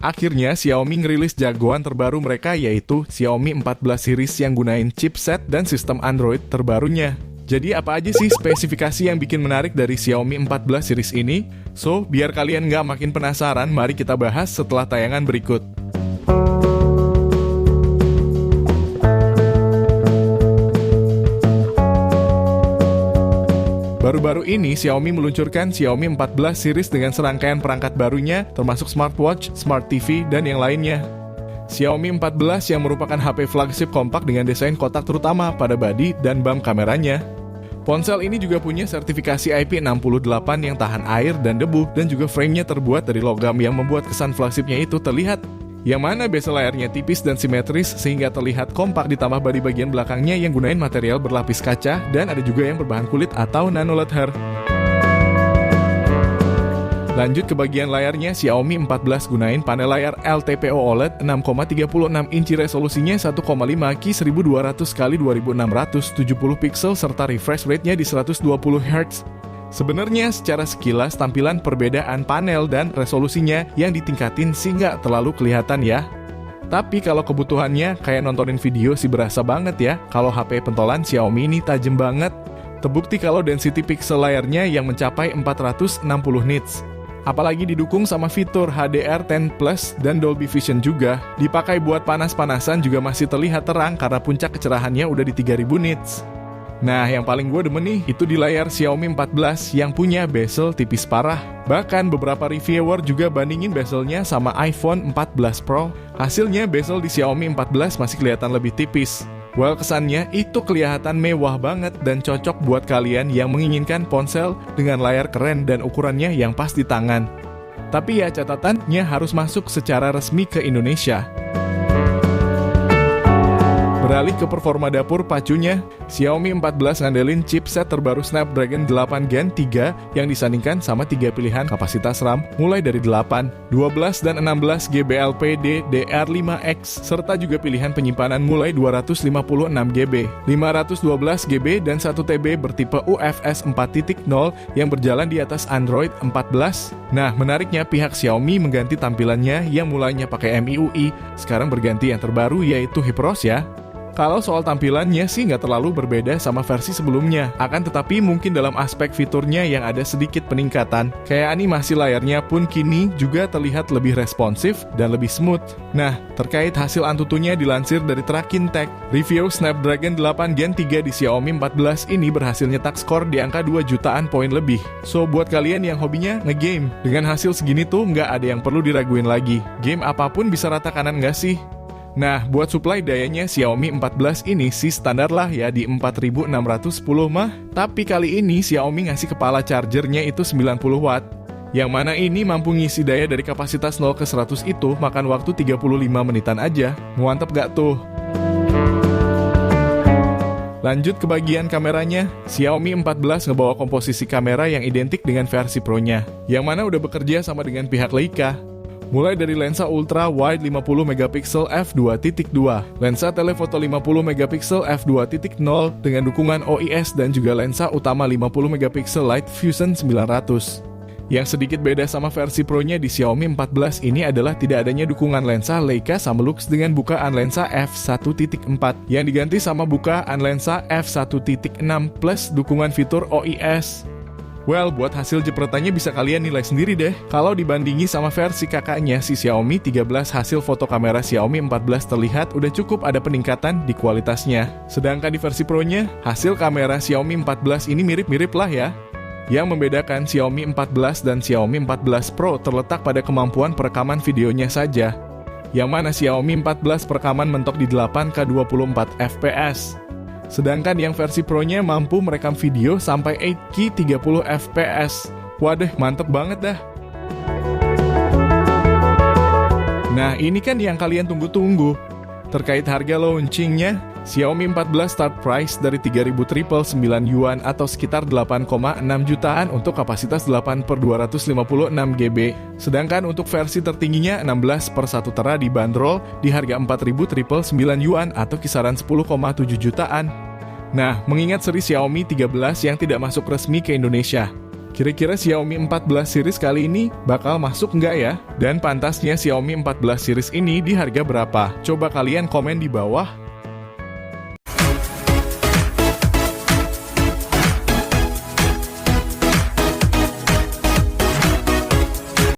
Akhirnya Xiaomi ngerilis jagoan terbaru mereka yaitu Xiaomi 14 series yang gunain chipset dan sistem Android terbarunya. Jadi apa aja sih spesifikasi yang bikin menarik dari Xiaomi 14 series ini? So, biar kalian nggak makin penasaran, mari kita bahas setelah tayangan berikut. Baru-baru ini, Xiaomi meluncurkan Xiaomi 14 series dengan serangkaian perangkat barunya, termasuk smartwatch, smart TV, dan yang lainnya. Xiaomi 14 yang merupakan HP flagship kompak dengan desain kotak terutama pada bodi dan bump kameranya. Ponsel ini juga punya sertifikasi IP68 yang tahan air dan debu, dan juga framenya terbuat dari logam yang membuat kesan flagshipnya itu terlihat. Yang mana bezel layarnya tipis dan simetris sehingga terlihat kompak, ditambah bodi bagian belakangnya yang gunain material berlapis kaca dan ada juga yang berbahan kulit atau nano leather. Lanjut ke bagian layarnya, Xiaomi 14 gunain panel layar LTPO OLED 6,36 inci resolusinya 1,5 Q 1200 x 2670 pixel serta refresh rate-nya di 120 Hz. Sebenarnya secara sekilas tampilan perbedaan panel dan resolusinya yang ditingkatin sih nggak terlalu kelihatan ya. Tapi kalau kebutuhannya kayak nontonin video sih berasa banget ya kalau HP pentolan Xiaomi ini tajam banget. Terbukti kalau density pixel layarnya yang mencapai 460 nits. Apalagi didukung sama fitur HDR10 Plus dan Dolby Vision juga. Dipakai buat panas-panasan juga masih terlihat terang karena puncak kecerahannya udah di 3000 nits. Nah, yang paling gue demen nih, itu di layar Xiaomi 14 yang punya bezel tipis parah. Bahkan beberapa reviewer juga bandingin bezelnya sama iPhone 14 Pro. Hasilnya bezel di Xiaomi 14 masih kelihatan lebih tipis. Well, kesannya itu kelihatan mewah banget dan cocok buat kalian yang menginginkan ponsel dengan layar keren dan ukurannya yang pas di tangan. Tapi ya catatannya harus masuk secara resmi ke Indonesia. Beralih ke performa dapur pacunya, Xiaomi 14 ngandelin chipset terbaru Snapdragon 8 Gen 3 yang disandingkan sama 3 pilihan kapasitas RAM mulai dari 8, 12, dan 16 GB LPDDR5X serta juga pilihan penyimpanan mulai 256 GB, 512 GB, dan 1 TB bertipe UFS 4.0 yang berjalan di atas Android 14. Nah, menariknya pihak Xiaomi mengganti tampilannya yang mulainya pakai MIUI, sekarang berganti yang terbaru yaitu HyperOS ya. Kalau soal tampilannya sih nggak terlalu berbeda sama versi sebelumnya, akan tetapi mungkin dalam aspek fiturnya yang ada sedikit peningkatan. Kayak animasi layarnya pun kini juga terlihat lebih responsif dan lebih smooth. Nah, terkait hasil Antutunya dilansir dari Tracking Tech, review Snapdragon 8 Gen 3 di Xiaomi 14 ini berhasil nyetak skor di angka 2 jutaan poin lebih. So, buat kalian yang hobinya nge-game, dengan hasil segini tuh nggak ada yang perlu diraguin lagi. Game apapun bisa rata kanan nggak sih? Nah, buat supply dayanya Xiaomi 14 ini sih standar lah ya di 4610 mah. Tapi kali ini Xiaomi ngasih kepala chargernya itu 90 watt. Yang mana ini mampu ngisi daya dari kapasitas 0 ke 100 itu makan waktu 35 menitan aja. Mantep gak tuh? Lanjut ke bagian kameranya, Xiaomi 14 ngebawa komposisi kamera yang identik dengan versi Pro-nya, yang mana udah bekerja sama dengan pihak Leica. Mulai dari lensa ultra wide 50 megapiksel f2.2, lensa telefoto 50 megapiksel f2.0 dengan dukungan OIS dan juga lensa utama 50 megapiksel Light Fusion 900. Yang sedikit beda sama versi Pro-nya di Xiaomi 14 ini adalah tidak adanya dukungan lensa Leica sama Lux dengan bukaan lensa f1.4 yang diganti sama bukaan lensa f1.6 plus dukungan fitur OIS. Well, buat hasil jepretannya bisa kalian nilai sendiri deh. Kalau dibandingi sama versi kakaknya si Xiaomi 13, hasil foto kamera Xiaomi 14 terlihat udah cukup ada peningkatan di kualitasnya. Sedangkan di versi Pro-nya, hasil kamera Xiaomi 14 ini mirip-mirip lah ya. Yang membedakan Xiaomi 14 dan Xiaomi 14 Pro terletak pada kemampuan perekaman videonya saja. Yang mana Xiaomi 14 perekaman mentok di 8K 24 fps. Sedangkan yang versi Pro-nya mampu merekam video sampai 8K 30 fps. Waduh, mantep banget dah. Nah, ini kan yang kalian tunggu-tunggu. Terkait harga launchingnya, Xiaomi 14 start price dari 3.999 yuan atau sekitar 8,6 jutaan untuk kapasitas 8/256 GB. Sedangkan untuk versi tertingginya 16/1 tera dibanderol di harga 4.999 yuan atau kisaran 10,7 jutaan. Nah, mengingat seri Xiaomi 13 yang tidak masuk resmi ke Indonesia, Kira-kira Xiaomi 14 series kali ini bakal masuk nggak ya? Dan pantasnya Xiaomi 14 series ini di harga berapa? Coba kalian komen di bawah.